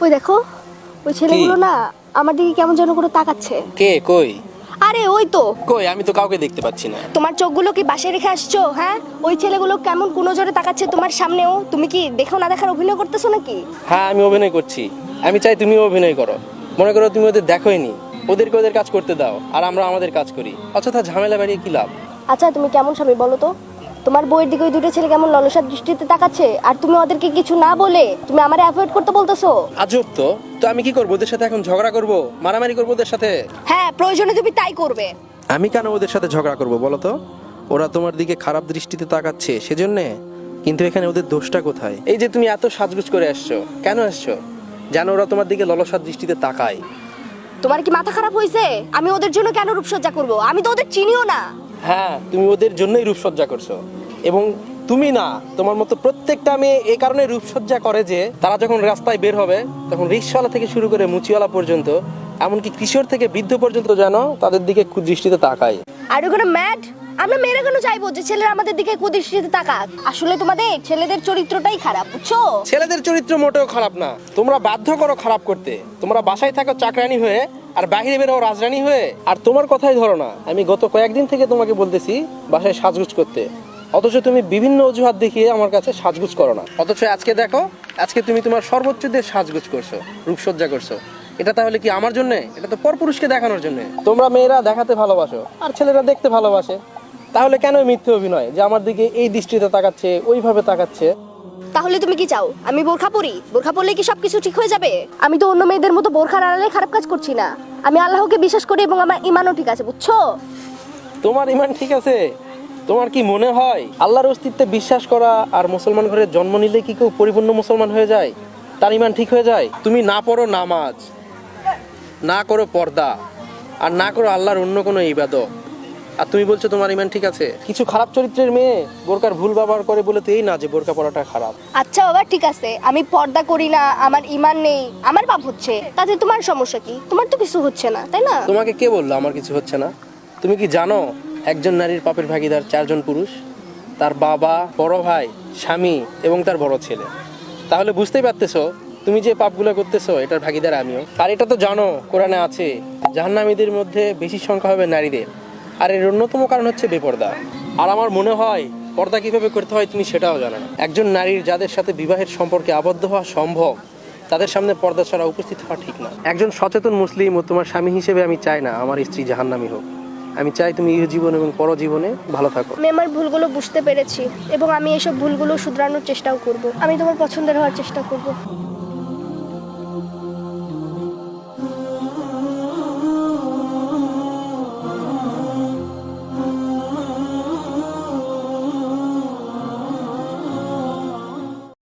ওই দেখো, ওই ছেলেগুলো না আমার দিকে কেমন যেন করে তাকাচ্ছে। কে? কই? আরে ওই তো। কই? আমি তো কাউকে দেখতে পাচ্ছি না। তোমার চোখগুলো কি বাসায় রেখে আসছো? হ্যাঁ, ওই ছেলেগুলো কেমন কোন জোরে তাকাচ্ছে তোমার সামনেও। তুমি কি দেখো না দেখার অভিনয় করতেছো নাকি? হ্যাঁ, আমি অভিনয় করছি। আমি চাই তুমিও অভিনয় করো। মনে করো তুমি ওদের দেখোইনি, ওদেরকে ওদের কাজ করতে দাও, আর আমরা আমাদের কাজ করি। অযথা ঝামেলা বাড়িয়ে কি লাভ? আচ্ছা তুমি কেমন স্বামী বলো তো? তোমার বউয়ের দিকে ওই দুটো ছেলে কেমন ললসার দৃষ্টিতে তাকাচ্ছে, আর তুমি ওদেরকে কিছু না বলে তুমি আমারে অ্যাভয়েড করতে বলতেছো। আজব তো। তো আমি কি করবো? ওদের সাথে এখন ঝগড়া করব, মারামারি করবো ওদের সাথে? হ্যাঁ, প্রয়োজনে তুমি তাই করবে। আমি কেন ওদের সাথে ঝগড়া করব বলো তো? ওরা তোমার দিকে খারাপ দৃষ্টিতে তাকাচ্ছে সেজন্য। কিন্তু এখানে ওদের দোষটা কোথায়? এই যে তুমি এত সাজগুজ করে আসছো, কেন আসছো? জানো ওরা তোমার দিকে ললসার দৃষ্টিতে তাকায়। তোমার কি মাথা খারাপ হয়েছে? আমি ওদের জন্য কেন রূপসজ্জা করব? আমি তো ওদের চিনিও না। হ্যাঁ, তুমি ওদের জন্যই রূপসজ্জা করছো। এবং তুমি না, তোমার মতো প্রত্যেকটা মেয়ে এই কারণে রূপসজ্জা করে যে তারা যখন রাস্তায় বের হবে তখন রিকশাওয়ালা থেকে শুরু করে মুচিওয়ালা পর্যন্ত, এমনকি কিশোর থেকে বৃদ্ধ পর্যন্ত যেন তাদের দিকে কুদৃষ্টিতে তাকায়। আর ওখানে ম্যাড, আমরা মেয়েরা কেন চাইবো যে ছেলেরা আমাদের দিকে কুদৃষ্টিতে তাকাক? আসলে তোমাদের ছেলেদের চরিত্রটাই খারাপ, বুঝছো? ছেলেদের চরিত্র মোটেও খারাপ না, তোমরা বাধ্য করো খারাপ করতে। তোমরা বাসায় থাকো চাকরানি হয়ে, আর বাইরে বের হও রাজরানী হয়ে। আর তোমার কথাই ধরো না, আমি গত কয়েকদিন থেকে তোমাকে বলতেছি বাসায় সাজগুজ করতে, অথচ তুমি বিভিন্ন অজুহাত দেখিয়ে আমার কাছে সাজগুজ করো না। অথচ আজকে দেখো, আজকে তুমি তোমার সর্বোচ্চ দিয়ে সাজগুজ করছো, রূপসজ্জা করছো। এটা তাহলে কি আমার জন্য? এটা তো পরপুরুষকে দেখানোর জন্য। তোমরা মেয়েরা দেখাতে ভালোবাসো আর ছেলেরা দেখতে ভালোবাসে। তাহলে কেন মিথ্যে অভিনয় যে আমার দিকে এই দৃষ্টিতে তাকাচ্ছে, ওইভাবে তাকাচ্ছে? তাহলে তুমি কি চাও আমি বোরখা পরি? বোরখা পরলে কি সবকিছু ঠিক হয়ে যাবে? আমি তো অন্য মেয়েদের মতো বোরখার আড়ালে খারাপ কাজ করছি না। আমি আল্লাহকে বিশ্বাস করি এবং আমার ঈমানও ঠিক আছে, বুঝছো? তোমার ঈমান ঠিক আছে? তোমার কি মনে হয় আল্লাহর অস্তিত্বে বিশ্বাস করা আর মুসলমান ঘরে জন্ম নিলে কি কেউ পরিপূর্ণ মুসলমান হয়ে যায়? তার ঈমান ঠিক হয়ে যায়? তুমি না পড়ো নামাজ, না করো পর্দা, আর না করো আল্লাহর অন্য কোনো ইবাদত, আর তুমি বলছো তোমার ঈমান ঠিক আছে? কিছু খারাপ চরিত্রের মেয়ে বোরকার ভুল ব্যবহার করে বলে তো এই না যে বোরকা পরাটা খারাপ। আচ্ছা বাবা, ঠিক আছে, আমি পর্দা করি না, আমার ঈমান নেই, আমার পাপ হচ্ছে, তাতে তোমার সমস্যা কি? তোমার তো কিছু হচ্ছে না, তাই না? তোমাকে কে বললো আমার কিছু হচ্ছে না? তুমি কি জানো একজন নারীর পাপের ভাগীদার 4 জন পুরুষ? তার বাবা, বড় ভাই, স্বামী এবং তার বড় ছেলে। তাহলে বুঝতেই পারতেছো তুমি যে পাপগুলো করতেছো এটার ভাগীদার আমিও। আর এটা তো জানো কোরআনে আছে জাহান্নামীদের মধ্যে বেশি সংখ্যা হবে নারীদের। আর এর অন্যতম কারণ হচ্ছে বেপর্দা। আর আমার মনে হয় পর্দা কিভাবে করতে হয় তুমি সেটাও জানো না। একজন নারীর যাদের সাথে বিবাহের সম্পর্কে আবদ্ধ হওয়া সম্ভব, তাদের সামনে পর্দা ছাড়া উপস্থিত হওয়া ঠিক না। একজন সচেতন মুসলিম ও তোমার স্বামী হিসেবে আমি চাই না আমার স্ত্রী জাহান্নামী হোক। আমি চাই তুমি ইহজীবন এবং পরজীবনে ভালো থাকো। আমি আমার ভুলগুলো বুঝতে পেরেছি এবং আমি এসব ভুলগুলো শুধরানোর চেষ্টাও করব। আমি তোমার পছন্দের হওয়ার চেষ্টা করব।